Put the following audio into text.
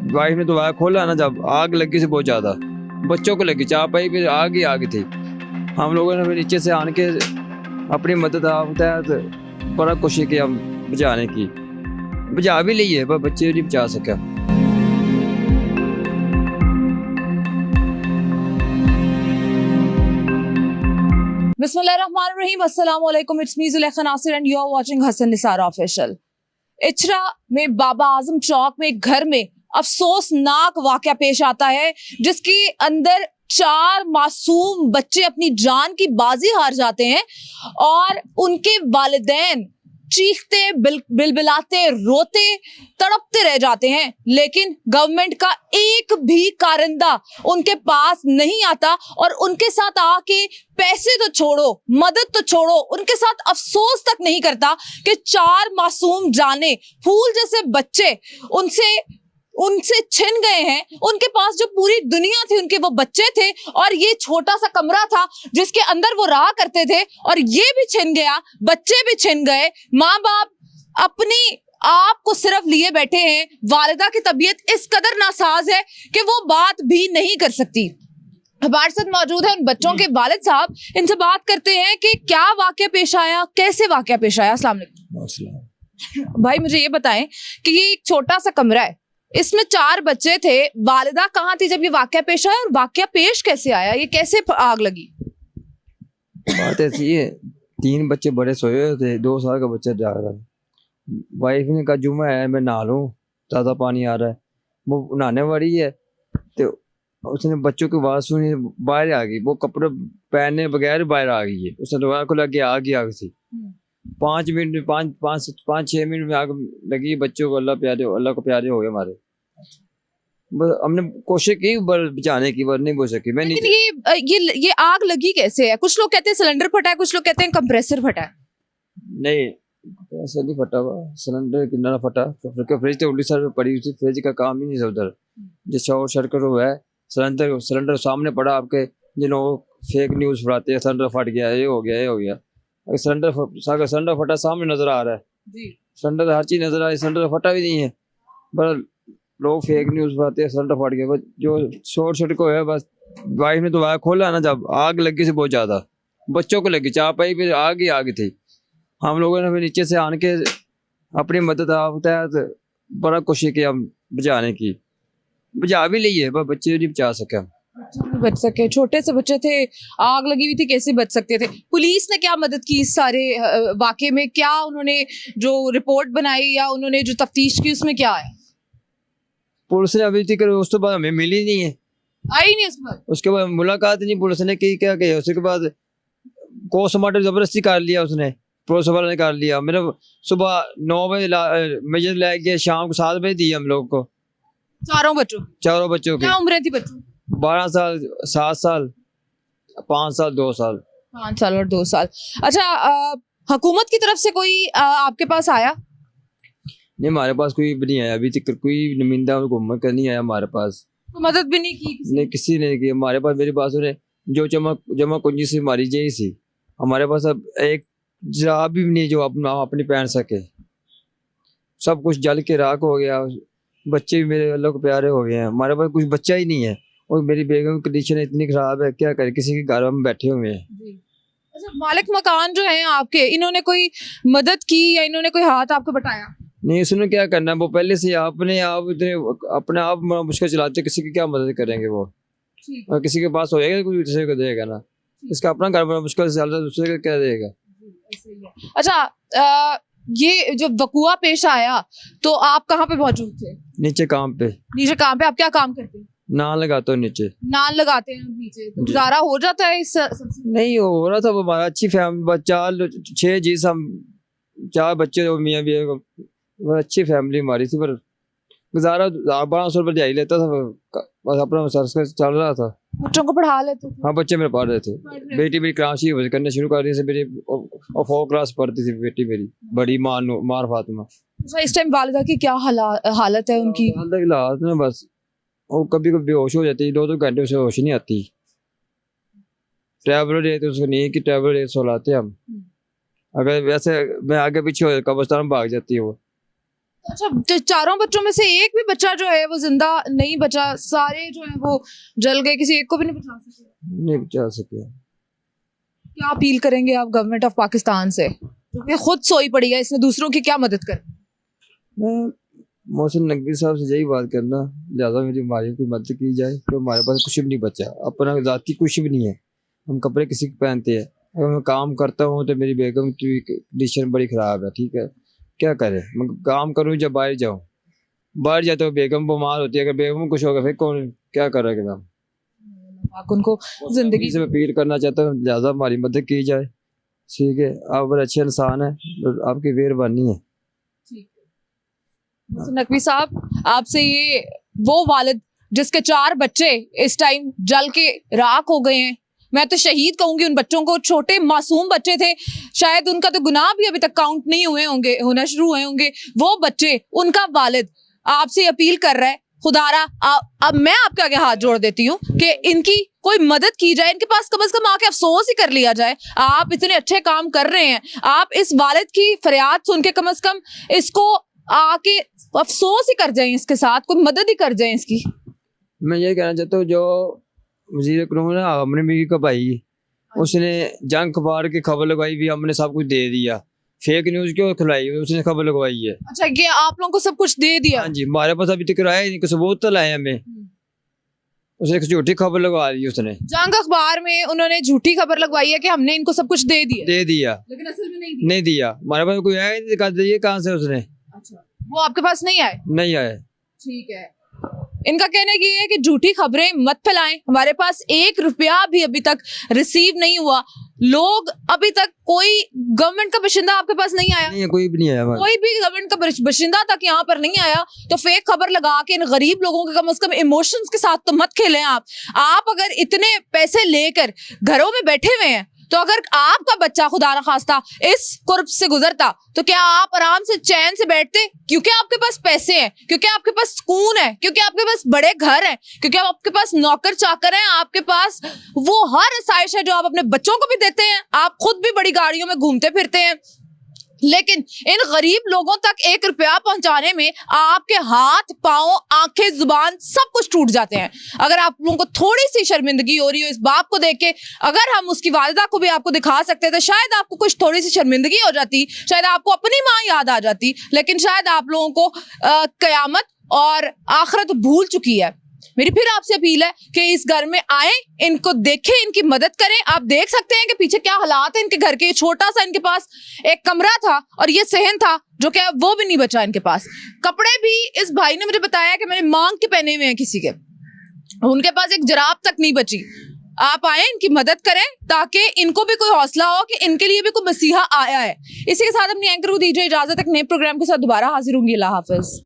Wife ने दोबारा खोला ना, जब आग लगी से बहुत ज्यादा, बच्चों को लगी, चापाई पे आग ही आग थी। हम लोगों ने फिर नीचे से आन के अपनी मदद आप तहत बड़ा कोशिश की हम बुझाने की, बुझा भी ली है, पर बच्चे नहीं बचा सका। बिस्मिल्लाहिर्रहमानिर्रहीम, अस्सलाम वालेकुम, it's me Zulekha Nasir and you are watching Hasan Nisar official. Ichhra में बाबा आजम चौक में एक घर में अफसोसनाक वाकया पेश आता है, जिसके अंदर 4 मासूम बच्चे अपनी जान की बाजी हार जाते हैं और उनके वालिदैन चीखते बिलबिलाते रोते तड़पते रह जाते हैं, लेकिन गवर्नमेंट का एक भी कारिंदा उनके पास नहीं आता और उनके साथ आके पैसे तो छोड़ो, मदद तो छोड़ो, उनके साथ अफसोस तक नहीं करता कि 4 मासूम जाने फूल जैसे बच्चे उनसे छिन गए हैं। उनके पास जो पूरी दुनिया थी, उनके वो बच्चे थे और ये छोटा सा कमरा था जिसके अंदर वो रहा करते थे, और ये भी छिन गया, बच्चे भी छिन गए। माँ बाप अपनी आप को सिर्फ लिए बैठे हैं। वालिदा की तबीयत इस कदर नासाज है कि वो बात भी नहीं कर सकती। हमारे साथ मौजूद है उन बच्चों के वालिद साहब, इनसे बात करते हैं कि क्या वाकया पेश आया, कैसे वाकया पेश आया। अस्सलाम वालेकुम भाई, मुझे ये बताएं कि ये एक छोटा सा कमरा है, इसमें 4 बच्चे थे, वालिदा कहाँ थी जब ये वाकया पेश आया और वाकया पेश कैसे आया, ये कैसे आग लगी? बात ऐसी है, 3 बच्चे बड़े सोए हुए थे, 2 साल का बच्चा जाग रहा था। वाइफ ने कहा जुम्मा है, मैं नहा लूं, ताज़ा पानी आ रहा है। वो नहाने वाली है तो उसने बच्चों की आवाज़ सुनी, बाहर आ गई, वो कपड़े पहने बगैर बाहर आ गई है। उसने दोबारा को लगे आग ही आग थी। 5 मिनट में 5-6 मिनट में आग लगी। बच्चों को अल्लाह को प्यारे हो गए हमारे। बस हमने कोशिश की बचाने की, पर नहीं बच सकी। मैं लेकिन ये आग लगी कैसे है? कुछ लोग कहते हैं सिलेंडर फटा है, कुछ लोग कहते हैं कंप्रेसर फटा है। नहीं, ऐसा नहीं फटा हुआ, सिलेंडर कितना फटा, फ्रिज तो उल्टी साइड पे पड़ी हुई थी, फ्रिज का काम ही नहीं था उधर। जिस शॉर्ट सर्किट हुआ है, सिलेंडर सामने पड़ा। आपके जिन लोग फेक न्यूज़ फैलाते हैं सिलेंडर फट गया, ये हो गया, ये हो गया। सिलेंडर फटा सामने नजर आ रहा है, सिलेंडर हर चीज नजर आ रही है, सिलेंडर फटा भी नहीं है, पर लोग फेक न्यूज़ फैलाते हैं सिलेंडर फट गया। बस जो शॉर्ट सर्किट को है, बस वाइफ ने दोबारा खोला ना, जब आग लगी से बहुत ज्यादा, बच्चों को लगी, चापाई पे आग ही आग थी। हम लोगों ने फिर नीचे से आन के अपनी मदद आप तहत बड़ा कोशिश की हम बुझाने की, बुझा भी ली है, पर बच्चे नहीं बचा सके। बच सके, छोटे से बच्चे थे, आग लगी हुई थी, कैसे बच सकते थे? पुलिस ने क्या मदद की इस सारे वाकये में? क्या उन्होंने जो रिपोर्ट बनाई या उन्होंने जो तफ्तीश की, उसमें क्या है? पुलिस ने अभी तक उसके बाद हमें मिली नहीं है, आई नहीं उसके बाद मुलाकात नहीं पुलिस ने की। क्या किया उसके बाद? पोस्टमार्टम जबरदस्ती कर लिया उसने, पुलिस वाले ने कर लिया। मेरे सुबह 9 बजे मुझे ले गया, शाम को 7 बजे दी हम लोग को। चारों बच्चों की क्या उम्र थी बच्चों? 12 साल, 7 साल, 5 साल, 2 साल। 5 साल और 2 साल। अच्छा, हुकूमत की तरफ से कोई आपके पास आया? नहीं, हमारे पास कोई भी नहीं आया अभी तक, कोई नुमाइंदा हुकूमत का नहीं आया हमारे पास। तो मदद भी नहीं की नहीं, किसी ने की हमारे पास। मेरे पास उन्हें जो जमा कुंजी से हमारी यही सी, हमारे पास अब एक जराब भी नहीं जो अपनी पहन सके। सब कुछ जल के राख हो गया, बच्चे भी मेरे अल्लाह को प्यारे हो गए हैं। हमारे पास कुछ बच्चा ही नहीं है, और मेरी बेगम की कंडीशन इतनी खराब है, क्या करे, किसी के घर में बैठे हुए हैं। अच्छा, मालिक मकान जो है आपके, इन्होंने कोई मदद की या इन्होंने कोई हाथ आपको बटाया? नहीं, उसने क्या करना, वो पहले से अपने आप मुश्किल चलाते, किसी की क्या मदद करेंगे वो? और किसी के पास होएगा कोई दूसरे को देगा ना, इसका अपना घर बड़ा मुश्किल से चलता है, दूसरे को क्या देगा? अच्छा, ये जो वकुआ पेश आया तो आप कहाँ पे मौजूद थे? नीचे काम पे। नीचे काम पे? आप क्या काम करते हैं? नाल लगाते हो नीचे। नाल लगाते हैं नीचे, तो गुजारा हो जाता है इस नहीं हो रहा था, वो हमारा अच्छी फैमिली, 4-6 जी, हम 4 बच्चे, मियाँ भी, अच्छी फैमिली हमारी थी, पर गुजारा 1200 रुपये दिहाड़ी लेता था, बस अपना चल रहा था। बच्चों को पढ़ा लेते थे? हाँ, बच्चे मेरे पढ़ रहे थे। बेटी मेरी कराची करने शुरू कर दी, मेरी 4 क्लास पढ़ती थी बेटी मेरी, बड़ी मार फातिमा। इस टाइम वालिदा की क्या हालत है उनकी? हालत ना, बस वो कभी कभी बेहोश हो जाती है, 2-2 घंटे उसे होश नहीं आती। ट्रैवलर है तो उसको नहीं कि ट्रैवलर है सोलाते हम, अगर वैसे मैं आगे पीछे हो कब्रिस्तान भाग जाती है वो। अच्छा, तो चारों बच्चों में से एक भी बच्चा जो है वो जिंदा नहीं बचा, सारे जो है वो जल गए, किसी एक को भी नहीं बचा सके? नहीं बचा सके। क्या अपील करेंगे आप गवर्नमेंट ऑफ पाकिस्तान से, जो कि खुद सोई पड़ी है, इसने दूसरों की क्या मदद कर? मैं मोहसिन नकवी साहब से यही बात करना, ज़्यादा मेरी बीमारियों की मदद की जाए, तो हमारे पास कुछ भी नहीं बचा, अपना ज़ाती कुछ भी नहीं है, हम कपड़े किसी के पहनते हैं। अगर मैं काम करता हूँ तो मेरी बेगम की कंडीशन बड़ी ख़राब है, ठीक है, क्या करें, मैं काम करूँ जब बाहर जाऊँ, बाहर जाते हो बेगम बीमार होती है, अगर बेगम को कुछ होगा फिर कौन क्या करेगा। मैं आप उनको जिंदगी से अपील करना चाहता हूँ, ज़्यादा हमारी मदद की जाए, ठीक है, आप बड़े अच्छे इंसान हैं, आपकी मेहरबानी है। नकवी साहब, आपसे ये वो वालिद जिसके 4 बच्चे इस टाइम जल के राख हो गए हैं, मैं तो शहीद कहूंगी उन बच्चों को, छोटे मासूम बच्चे थे, शायद उनका तो गुनाह भी अभी तक काउंट नहीं हुए होंगे, होना शुरू हुए होंगे, वो बच्चे, उनका वालिद आपसे अपील कर रहा है, खुदारा अब मैं आपके आगे हाथ जोड़ देती हूँ कि इनकी कोई मदद की जाए, इनके पास कम से कम आके अफसोस ही कर लिया जाए। आप इतने अच्छे काम कर रहे हैं, आप इस वालिद की फरियाद सुन के कम से कम इसको आके अफसोस ही कर जाएं, इसके साथ कोई मदद ही कर जाएं इसकी। मैं ये कहना चाहता हूँ, जो वज़ीर कानून है हमने भी का भाई, उसने जंग अखबार की खबर लगवाई भी, हमने सब कुछ दे दिया, फेक न्यूज़ क्यों खिलाई, उसने खबर लगवाई है। अच्छा, ये आप लोगों को सब कुछ दे दिया? हाँ जी, हमारे पास अभी तक आया नहीं, सबूत तो लाए हमें, उसने एक झूठी खबर लगवा दी, उसने जंग अखबार में उन्होंने झूठी खबर लगवाई है कि हमने इनको सब कुछ दे दिया, लेकिन असल में नहीं दिया। नहीं दिया, हमारे पास कोई आया नहीं, दिए कहाँ से उसने, अच्छा, वो आपके पास नहीं आए? नहीं आए। ठीक है, इनका कहना ये है कि झूठी खबरें मत फैलाएं, हमारे पास 1 रुपया भी अभी तक रिसीव नहीं हुआ, लोग अभी तक कोई गवर्नमेंट का बाशिंदा आपके पास नहीं आया? नहीं, कोई भी नहीं आया, कोई भी गवर्नमेंट का बाशिंदा तक यहाँ पर नहीं आया, तो फेक खबर लगा के इन गरीब लोगों के कम से कम इमोशंस के साथ तो मत खेलें आप अगर इतने पैसे लेकर घरों में बैठे हुए हैं, तो अगर आपका बच्चा खुदा न खास्ता इस कुर्ब से गुजरता, तो क्या आप आराम से चैन से बैठते? क्योंकि आपके पास पैसे हैं, क्योंकि आपके पास सुकून है, क्योंकि आपके पास बड़े घर हैं, क्योंकि आपके पास नौकर चाकर हैं, आपके पास वो हर आसाइश है जो आप अपने बच्चों को भी देते हैं, आप खुद भी बड़ी गाड़ियों में घूमते फिरते हैं, लेकिन इन गरीब लोगों तक 1 रुपया पहुंचाने में आपके हाथ, पांव, आंखें, जुबान सब कुछ टूट जाते हैं। अगर आप लोगों को थोड़ी सी शर्मिंदगी हो रही हो इस बाप को देख के, अगर हम उसकी वालिदा को भी आपको दिखा सकते तो शायद आपको कुछ थोड़ी सी शर्मिंदगी हो जाती, शायद आपको अपनी माँ याद आ जाती, लेकिन शायद आप लोगों को कयामत और आखिरत भूल चुकी है। मेरी फिर आपसे अपील है कि इस घर में आए, इनको देखें, इनकी मदद करें। आप देख सकते हैं कि पीछे क्या हालात है इनके घर के, छोटा सा इनके पास एक कमरा था और ये सहन था जो कि वो भी नहीं बचा इनके पास। कपड़े भी इस भाई ने मुझे बताया कि मैंने मांग के पहने हुए हैं किसी के, उनके पास एक जराब तक नहीं बची। आप आए, इनकी मदद करें ताकि इनको भी कोई हौसला हो कि इनके लिए भी कोई मसीहा आया है। इसी के साथ अपनी एंकर को दीजिए इजाजत, एक नए प्रोग्राम के साथ दोबारा हाजिर होंगी। अल्लाह हाफिज।